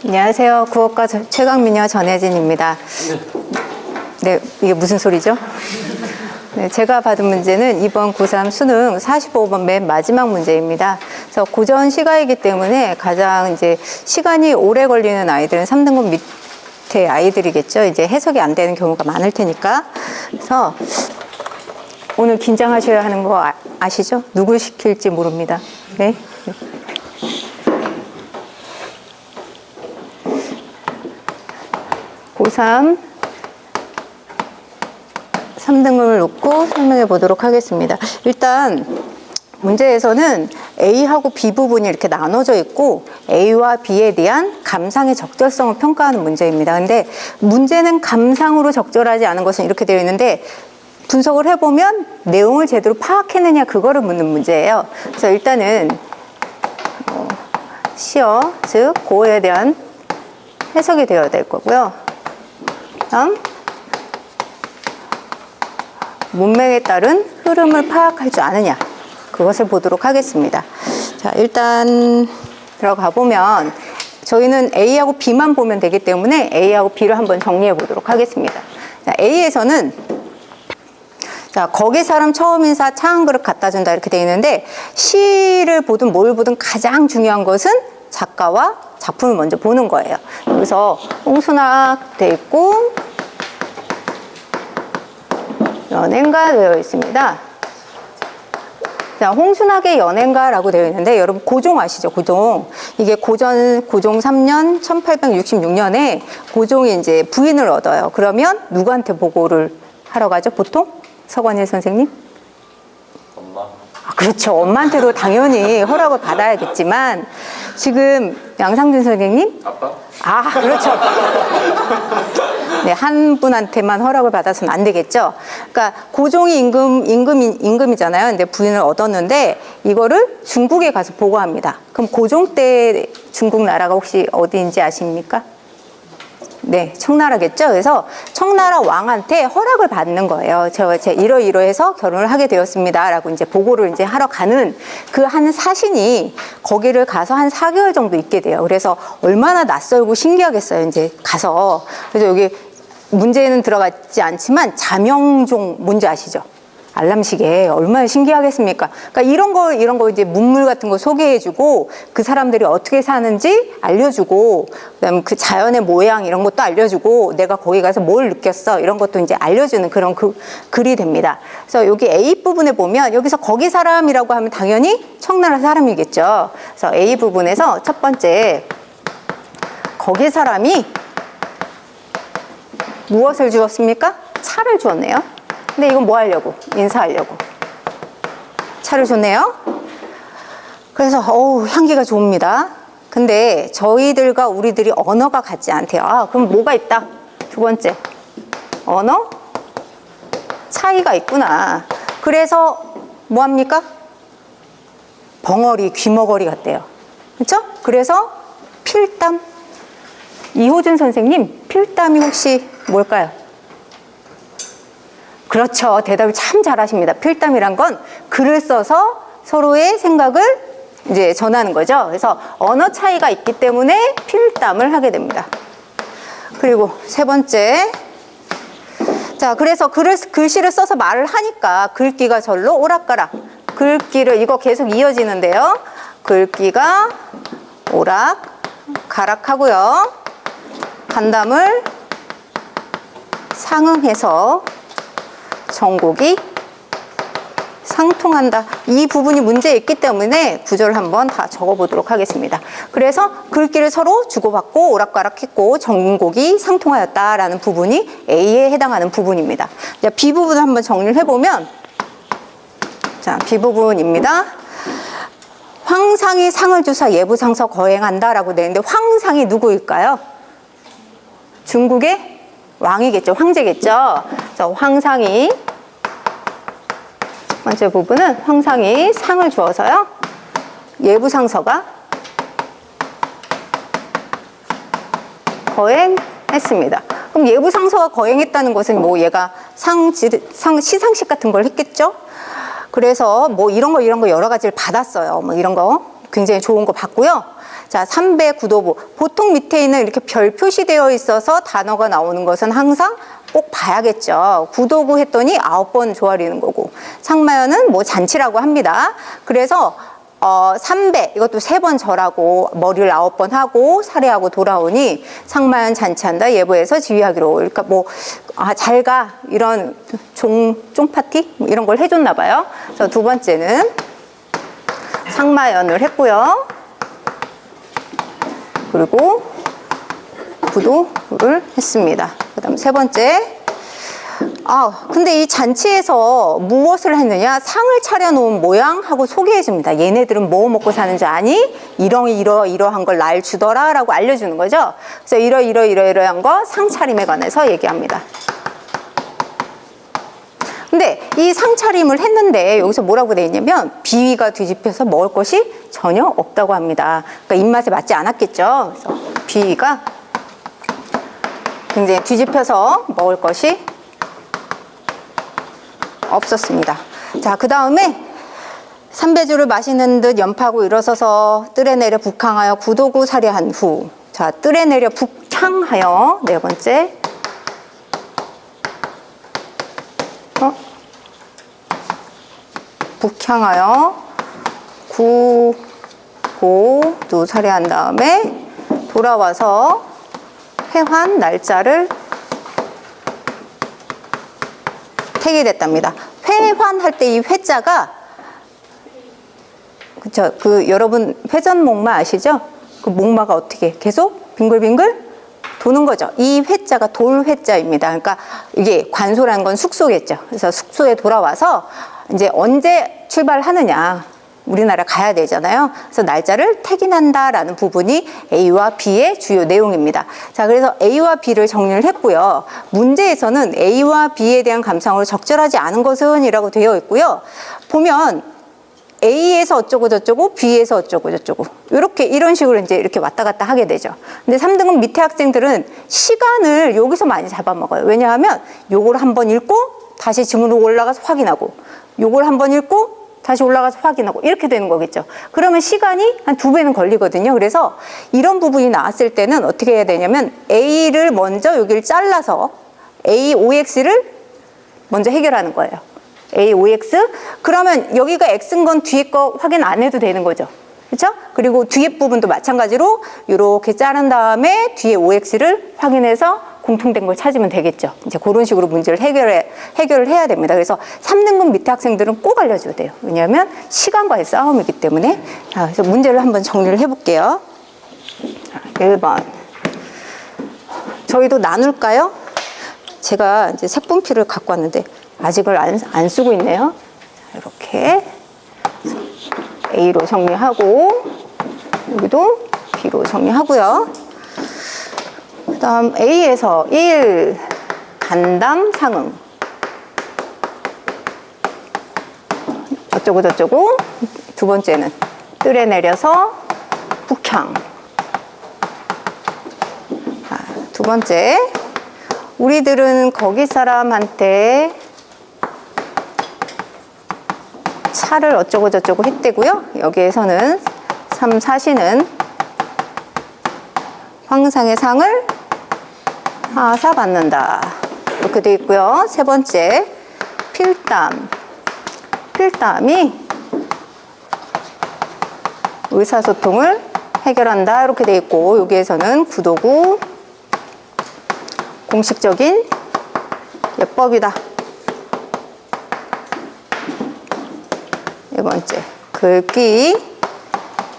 안녕하세요. 국어과 최강미녀 전혜진입니다. 네, 이게 무슨 소리죠? 네, 제가 받은 문제는 이번 고3 수능 45번 맨 마지막 문제입니다. 그래서 고전 시가이기 때문에 가장 이제 시간이 오래 걸리는 아이들은 3등급 밑에 아이들이겠죠. 이제 해석이 안 되는 경우가 많을 테니까. 그래서 오늘 긴장하셔야 하는 거 아시죠? 누구 시킬지 모릅니다. 네. 고3 3등급을 놓고 설명해 보도록 하겠습니다. 일단 문제에서는 A하고 B 부분이 이렇게 나눠져 있고 A와 B에 대한 감상의 적절성을 평가하는 문제입니다. 근데 문제는 감상으로 적절하지 않은 것은 이렇게 되어 있는데 분석을 해보면 내용을 제대로 파악했느냐 그거를 묻는 문제예요. 그래서 일단은 시어, 즉 고에 대한 해석이 되어야 될 거고요. 다음 문맥에 따른 흐름을 파악할 줄 아느냐 그것을 보도록 하겠습니다. 자, 일단 들어가 보면 저희는 A하고 B만 보면 되기 때문에 A하고 B를 한번 정리해 보도록 하겠습니다. 자, A에서는 자, 거기 사람 처음 인사 차 한 그릇 갖다 준다 이렇게 되어 있는데 시를 보든 뭘 보든 가장 중요한 것은 작가와 작품을 먼저 보는 거예요. 여기서 홍순학 되어 있고 연행가 되어 있습니다. 자, 홍순학의 연행가라고 되어 있는데 여러분 고종 아시죠? 고종. 이게 고종 3년 1866년에 고종이 이제 부인을 얻어요. 그러면 누구한테 보고를 하러 가죠? 보통? 서관일 선생님? 엄마. 그렇죠. 엄마한테도 당연히 허락을 받아야겠지만 지금 양상준 선생님? 아빠? 그렇죠. 네, 한 분한테만 허락을 받아서는 안 되겠죠. 그러니까 고종이 임금이잖아요. 근데 부인을 얻었는데 이거를 중국에 가서 보고합니다. 그럼 고종 때 중국 나라가 혹시 어디인지 아십니까? 네, 청나라겠죠. 그래서 청나라 왕한테 허락을 받는 거예요. 제 이러이러해서 결혼을 하게 되었습니다라고 이제 보고를 이제 하러 가는 그 한 사신이 거기를 가서 한 4개월 정도 있게 돼요. 그래서 얼마나 낯설고 신기하겠어요. 이제 가서. 그래서 여기 문제는 들어갔지 않지만 자명종 뭔지 아시죠? 알람시계 얼마나 신기하겠습니까? 그러니까 이런 거 이제 문물 같은 거 소개해주고 그 사람들이 어떻게 사는지 알려주고 그다음 그 자연의 모양 이런 것도 알려주고 내가 거기 가서 뭘 느꼈어 이런 것도 이제 알려주는 그런 글이 됩니다. 그래서 여기 A 부분에 보면 여기서 거기 사람이라고 하면 당연히 청나라 사람이겠죠. 그래서 A 부분에서 첫 번째 거기 사람이 무엇을 주었습니까? 차를 주었네요. 근데 이건 뭐 하려고? 인사하려고. 차를 줬네요. 그래서 향기가 좋습니다. 근데 저희들과 우리들이 언어가 같지 않대요. 그럼 뭐가 있다? 두 번째, 언어 차이가 있구나. 그래서 뭐 합니까? 벙어리, 귀머거리 같대요. 그렇죠? 그래서 필담. 이호준 선생님, 필담이 혹시 뭘까요? 그렇죠. 대답을 참 잘하십니다. 필담이란 건 글을 써서 서로의 생각을 이제 전하는 거죠. 그래서 언어 차이가 있기 때문에 필담을 하게 됩니다. 그리고 세 번째. 자, 그래서 글씨를 써서 말을 하니까 글귀가 절로 오락가락. 글귀를 이거 계속 이어지는데요. 글귀가 오락가락 하고요. 간담을 상응해서 정곡이 상통한다. 이 부분이 문제에 있기 때문에 구절을 한번 다 적어보도록 하겠습니다. 그래서 글귀를 서로 주고받고 오락가락했고 정곡이 상통하였다라는 부분이 A에 해당하는 부분입니다. 자, B 부분을 한번 정리를 해보면 자, B 부분입니다. 황상이 상을 주사 예부상서 거행한다라고 되는데 황상이 누구일까요? 중국의 왕이겠죠. 황제겠죠. 그래서 황상이 첫 번째 부분은 황상이 상을 주어서요. 예부상서가 거행했습니다. 그럼 예부상서가 거행했다는 것은 뭐 얘가 시상식 같은 걸 했겠죠. 그래서 뭐 이런 거 여러 가지를 받았어요. 뭐 이런 거 굉장히 좋은 거 받고요. 자, 3배 구도부. 보통 밑에 있는 이렇게 별 표시되어 있어서 단어가 나오는 것은 항상 꼭 봐야겠죠. 구도구 했더니 9번 조아리는 거고, 상마연은 뭐 잔치라고 합니다. 그래서 3배, 이것도 3번 절하고 머리를 9번 하고 살해하고 돌아오니 상마연 잔치한다 예보해서 지휘하기로. 그러니까 뭐 잘가 이런 쫑파티 뭐 이런 걸 해줬나 봐요. 그래서 두 번째는 상마연을 했고요. 그리고 구도를 했습니다. 그 다음 세 번째. 근데 이 잔치에서 무엇을 했느냐? 상을 차려놓은 모양하고 소개해줍니다. 얘네들은 뭐 먹고 사는 줄 아니? 이러한 걸 날 주더라 라고 알려주는 거죠. 그래서 이러한 거 상차림에 관해서 얘기합니다. 근데 이 상차림을 했는데 여기서 뭐라고 돼 있냐면 비위가 뒤집혀서 먹을 것이 전혀 없다고 합니다. 그러니까 입맛에 맞지 않았겠죠. 그래서 비위가 굉장히 뒤집혀서 먹을 것이 없었습니다. 자, 그 다음에 삼배주를 마시는 듯 연파하고 일어서서 뜰에 내려 북향하여 구도구 살해한 후. 자, 뜰에 내려 북향하여 네 번째. 북향하여 구고도 살해한 다음에 돌아와서 회환 날짜를 태기됐답니다. 회환할 때 이 회자가 그쵸? 여러분 회전목마 아시죠? 그 목마가 어떻게 계속 빙글빙글 도는 거죠. 이 회자가 돌회자입니다. 그러니까 이게 관소라는 건 숙소겠죠. 그래서 숙소에 돌아와서 이제 언제 출발하느냐. 우리나라 가야 되잖아요. 그래서 날짜를 태긴한다라는 부분이 A와 B의 주요 내용입니다. 자, 그래서 A와 B를 정리를 했고요. 문제에서는 A와 B에 대한 감상으로 적절하지 않은 것은 이라고 되어 있고요. 보면 A에서 어쩌고 저쩌고 B에서 어쩌고 저쩌고 이런 식으로 이제 이렇게 왔다 갔다 하게 되죠. 근데 3등급 밑에 학생들은 시간을 여기서 많이 잡아먹어요. 왜냐하면 요걸 한번 읽고 다시 지문으로 올라가서 확인하고 요걸 한번 읽고 다시 올라가서 확인하고 이렇게 되는 거겠죠. 그러면 시간이 한 2배는 걸리거든요. 그래서 이런 부분이 나왔을 때는 어떻게 해야 되냐면 A를 먼저 여기를 잘라서 AOX를 먼저 해결하는 거예요. AOX. 그러면 여기가 X인 건 뒤에 거 확인 안 해도 되는 거죠. 그렇죠? 그리고 뒤에 부분도 마찬가지로 이렇게 자른 다음에 뒤에 OX를 확인해서 공통된 걸 찾으면 되겠죠. 이제 그런 식으로 문제를 해결을 해야 됩니다. 그래서 3등급 밑에 학생들은 꼭 알려줘야 돼요. 왜냐하면 시간과의 싸움이기 때문에. 자, 그래서 문제를 한번 정리를 해볼게요. 1번. 저희도 나눌까요? 제가 이제 색분필을 갖고 왔는데 아직을 안 쓰고 있네요. 자, 이렇게 A로 정리하고 여기도 B로 정리하고요. 그 다음 A에서 1 간담 상응 어쩌고 저쩌고. 두 번째는 뜰에 내려서 북향. 두 번째, 우리들은 거기 사람한테 차를 어쩌고 저쩌고 했대고요. 여기에서는 3, 4시는 황상의 상을 하사받는다. 이렇게 되어 있고요. 세 번째, 필담. 필담이 의사소통을 해결한다. 이렇게 되어 있고, 여기에서는 구도구 공식적인 예법이다. 네 번째, 글귀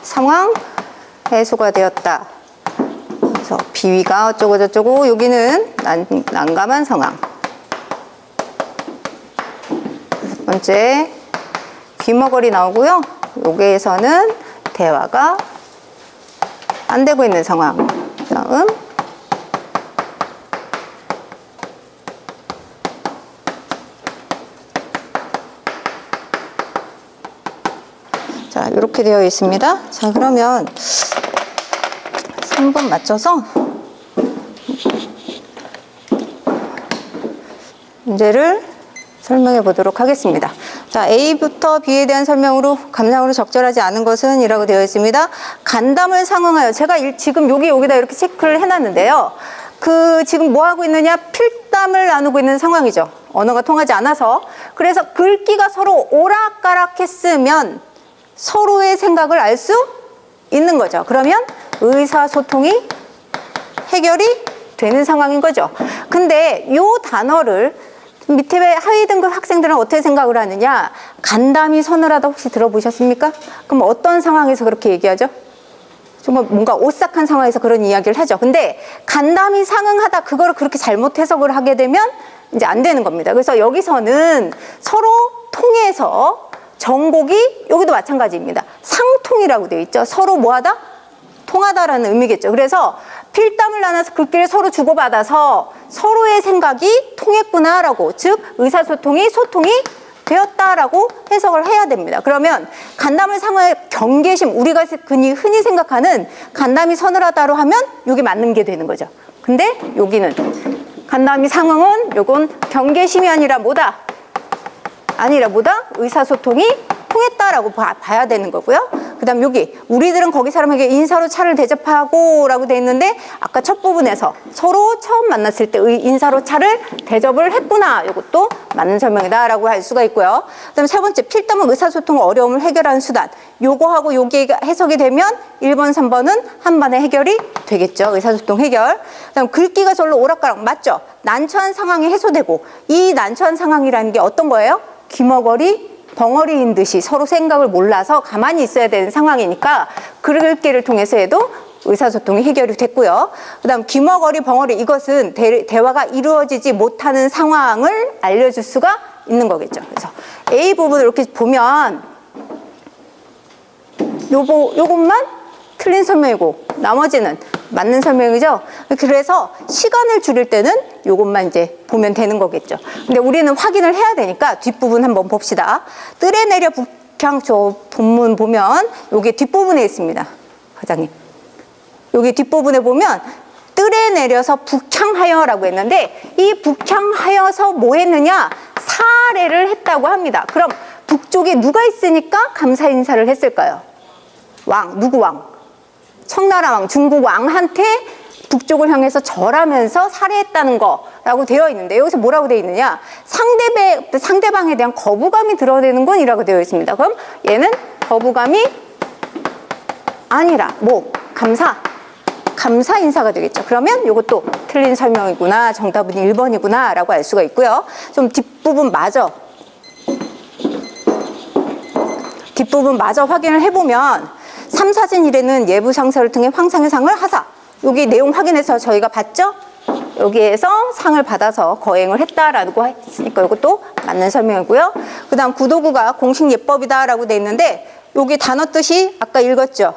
상황 해소가 되었다. 그래서 비위가 어쩌고 저쩌고, 여기는 난감한 상황. 다섯 번째, 귀머거리 나오고요. 여기에서는 대화가 안 되고 있는 상황. 다음, 자, 이렇게 되어 있습니다. 자, 그러면 3번 맞춰서 문제를 설명해 보도록 하겠습니다. 자, A부터 B에 대한 설명으로 감상으로 적절하지 않은 것은 이라고 되어 있습니다. 간담을 상응하여 제가 지금 여기다 이렇게 체크를 해놨는데요. 지금 뭐 하고 있느냐? 필담을 나누고 있는 상황이죠. 언어가 통하지 않아서. 그래서 글귀가 서로 오락가락했으면 서로의 생각을 알 수 있는 거죠. 그러면 의사소통이 해결이 되는 상황인 거죠. 근데 요 단어를 밑에 하위 등급 학생들은 어떻게 생각을 하느냐? 간담이 서늘하다 혹시 들어보셨습니까? 그럼 어떤 상황에서 그렇게 얘기하죠? 정말 뭔가 오싹한 상황에서 그런 이야기를 하죠. 근데 간담이 상응하다 그거를 그렇게 잘못 해석을 하게 되면 이제 안 되는 겁니다. 그래서 여기서는 서로 통해서 정곡이 여기도 마찬가지입니다. 상통이라고 되어 있죠. 서로 뭐하다? 통하다라는 의미겠죠. 그래서 필담을 나눠서 글귀를 서로 주고받아서 서로의 생각이 통했구나라고, 즉 의사소통이 소통이 되었다라고 해석을 해야 됩니다. 그러면 간담을 상할 경계심, 우리가 흔히 생각하는 간담이 서늘하다로 하면 이게 맞는 게 되는 거죠. 근데 여기는 간담이 상응은 요건 경계심이 아니라 뭐다? 의사소통이 통했다라고 봐야 되는 거고요. 그 다음 여기 우리들은 거기 사람에게 인사로 차를 대접하고 라고 돼 있는데 아까 첫 부분에서 서로 처음 만났을 때 인사로 차를 대접을 했구나, 이것도 맞는 설명이다 라고 할 수가 있고요. 그 다음에 세 번째, 필담은 의사소통 어려움을 해결하는 수단. 요거하고 요게 해석이 되면 1번 3번은 한 번에 해결이 되겠죠. 의사소통 해결. 그 다음 글귀가 절로 오락가락, 맞죠? 난처한 상황이 해소되고, 이 난처한 상황이라는 게 어떤 거예요? 귀머거리 벙어리인 듯이 서로 생각을 몰라서 가만히 있어야 되는 상황이니까 글귀를 통해서 해도 의사소통이 해결이 됐고요. 그 다음 귀머거리 벙어리, 이것은 대화가 이루어지지 못하는 상황을 알려줄 수가 있는 거겠죠. 그래서 A 부분을 이렇게 보면 요것만 틀린 설명이고 나머지는 맞는 설명이죠. 그래서 시간을 줄일 때는 요것만 이제 보면 되는 거겠죠. 근데 우리는 확인을 해야 되니까 뒷부분 한번 봅시다. 뜰에 내려 북향, 본문 보면 요게 뒷부분에 있습니다. 과장님. 여기 뒷부분에 보면 뜰에 내려서 북향하여라고 했는데, 이 북향하여서 뭐 했느냐? 사례를 했다고 합니다. 그럼 북쪽에 누가 있으니까 감사 인사를 했을까요? 왕, 누구 왕? 청나라 왕, 중국 왕한테 북쪽을 향해서 절하면서 살해했다는 거라고 되어 있는데, 여기서 뭐라고 되어 있느냐? 상대방에 대한 거부감이 드러내는 건이라고 되어 있습니다. 그럼 얘는 거부감이 아니라 감사 인사가 되겠죠. 그러면 이것도 틀린 설명이구나, 정답은 1번이구나 라고 알 수가 있고요. 좀 뒷부분 마저 확인을 해보면 3, 4진 1에는 예부 상사를 통해 황상의 상을 하사, 여기 내용 확인해서 저희가 봤죠? 여기에서 상을 받아서 거행을 했다라고 했으니까 이것도 맞는 설명이고요. 그 다음 구도구가 공식 예법이다라고 돼 있는데, 여기 단어 뜻이 아까 읽었죠?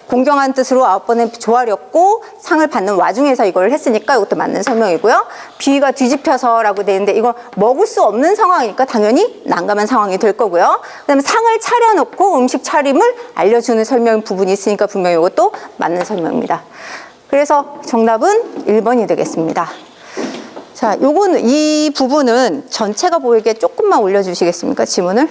공경한 뜻으로 9번에 조아렸고 상을 받는 와중에서 이걸 했으니까 이것도 맞는 설명이고요. 비위가 뒤집혀서라고 돼 있는데, 이거 먹을 수 없는 상황이니까 당연히 난감한 상황이 될 거고요. 그 다음에 상을 차려놓고 음식 차림을 알려주는 설명 부분이 있으니까 분명히 이것도 맞는 설명입니다. 그래서 정답은 1번이 되겠습니다. 자, 이 부분은 전체가 보이게 조금만 올려주시겠습니까? 지문을.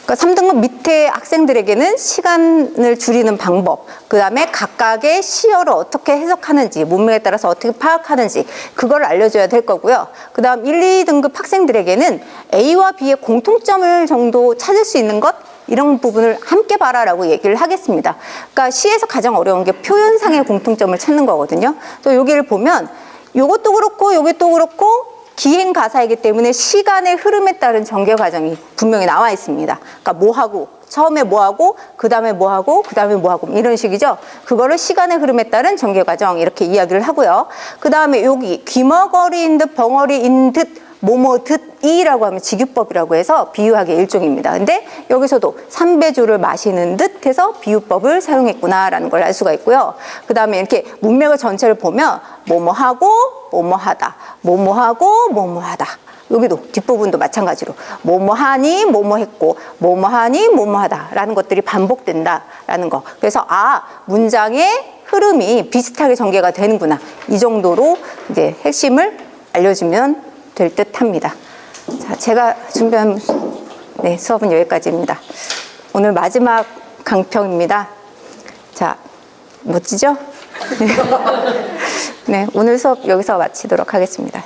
그러니까 3등급 밑에 학생들에게는 시간을 줄이는 방법, 그 다음에 각각의 시어를 어떻게 해석하는지, 문맥에 따라서 어떻게 파악하는지, 그걸 알려줘야 될 거고요. 그 다음 1, 2등급 학생들에게는 A와 B의 공통점을 정도 찾을 수 있는 것, 이런 부분을 함께 봐라라고 얘기를 하겠습니다. 그러니까 시에서 가장 어려운 게 표현상의 공통점을 찾는 거거든요. 또 여기를 보면 요것도 그렇고 요것도 그렇고 기행 가사이기 때문에 시간의 흐름에 따른 전개 과정이 분명히 나와 있습니다. 그러니까 뭐하고, 처음에 뭐하고, 그 다음에 뭐하고, 그 다음에 뭐하고, 이런 식이죠. 그거를 시간의 흐름에 따른 전개 과정, 이렇게 이야기를 하고요. 그 다음에 여기 귀머거리인 듯 벙어리인 듯 뭐뭐 듯이라고 하면 직유법이라고 해서 비유학의 일종입니다. 근데 여기서도 삼배주를 마시는 듯 해서 비유법을 사용했구나라는 걸 알 수가 있고요. 그 다음에 이렇게 문맥을 전체를 보면 뭐뭐하고 뭐뭐하다, 뭐뭐하고 뭐뭐하다. 여기도 뒷부분도 마찬가지로 뭐뭐하니 뭐뭐했고 뭐뭐하니 뭐뭐하다라는 것들이 반복된다라는 거. 그래서 문장의 흐름이 비슷하게 전개가 되는구나, 이 정도로 이제 핵심을 알려주면 될 듯합니다. 자, 제가 준비한 네, 수업은 여기까지입니다. 오늘 마지막 강평입니다. 자, 멋지죠? 네, 오늘 수업 여기서 마치도록 하겠습니다.